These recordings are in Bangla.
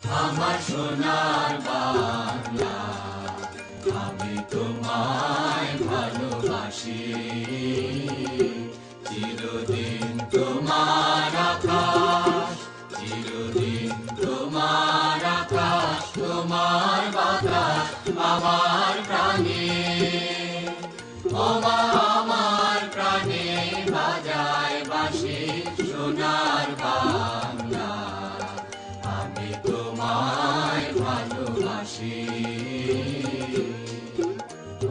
আমার সোনার বাংলা, আমি তোমায় ভালোবাসি। চিরদিন তোমার আকাশ, চিরদিন তোমার আকাশ, তোমার বাতাস আমার প্রাণে। ওমা আমার প্রাণে বাজায় বাঁশি সোনার বাংলা, আমি তোমায় ভালোবাসি।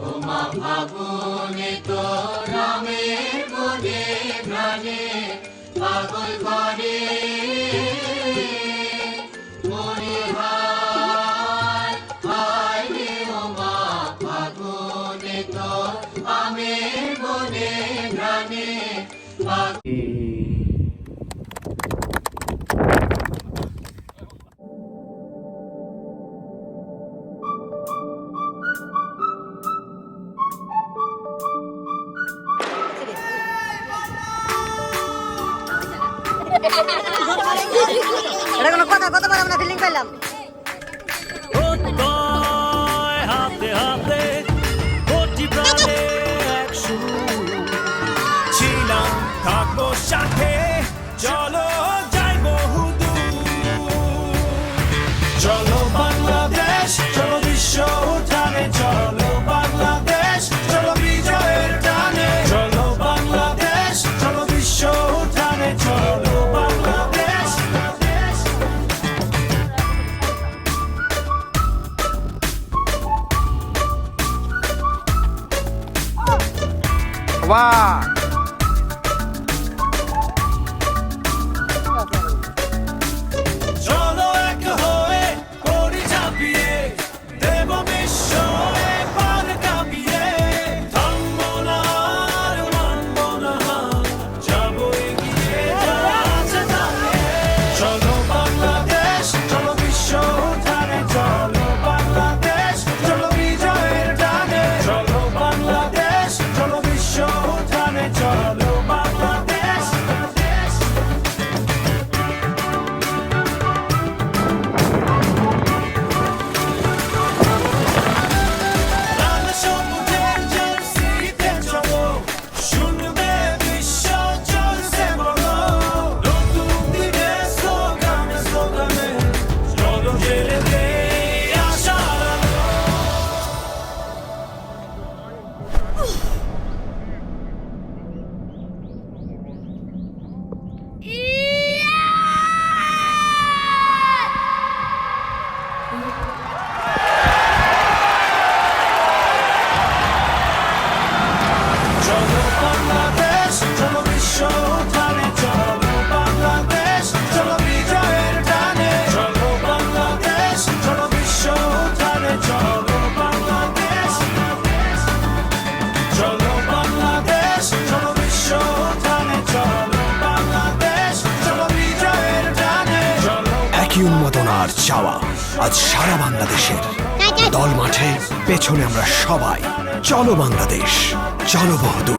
ওমা ফাগুনে তো নামের মনে প্রাণে পাগল করে। মনে হায় হায় রে ওমা ফাগুনে তো আমের মনে প্রাণে এটা কোনো কথা কত বার আমরা ফিলিং পেলাম। হাতে হাতে কোটি প্রাণে এক সুর ছিলাম, থাকবো সাথে, চলো যাই বহুদূর। চলো বাংলাদেশ, চলো বিশ্ব উঠানে, চলো বাংলাদেশ, চলো বিজয়ের টানে। চলো বাংলাদেশ, চলো বিশ্ব উঠানে, চলো বাংলাদেশ। বাহ, চলো এক হয়ে করি ঝাঁপিয়ে, দেব বিস্ময়ে পার কাঁপিয়ে। থামবো না আর মানবো না হার, যাবো এগিয়ে যা আছে দাঁড়িয়ে। চলো বাংলাদেশ, চলো বিশ্ব উঠানে, চলো বাংলাদেশ, চলো বিজয়ের টানে। চলো বাংলাদেশ, চলো বিশ্ব উঠানে, চলো বাংলাদেশ। লাল সবুজের জার্সিতে চলো, শুনবে বিশ্ব চলছে বলো। নতুন দিনের স্লোগানে স্লোগানে, চলো জেলে দেই আশার আলো। চলো বাংলাদেশ, চলো বিশ্ব উঠানে, চলো বাংলাদেশ, চলো বিজয়ের টানে। চলো বাংলাদেশ, চলো বিশ্ব উঠানে, চলো বাংলাদেশ। চলো বাংলাদেশ, চলো বিশ্ব উঠানে, চলো বাংলাদেশ, চলো বিজয়ের টানে। চলো একই উন্মাদনার চাওয়া আজ সারা বাংলাদেশের। দল মাঠে, পেছনে আমরা সবাই। চলো বাংলাদেশ, চলো বহুদূর।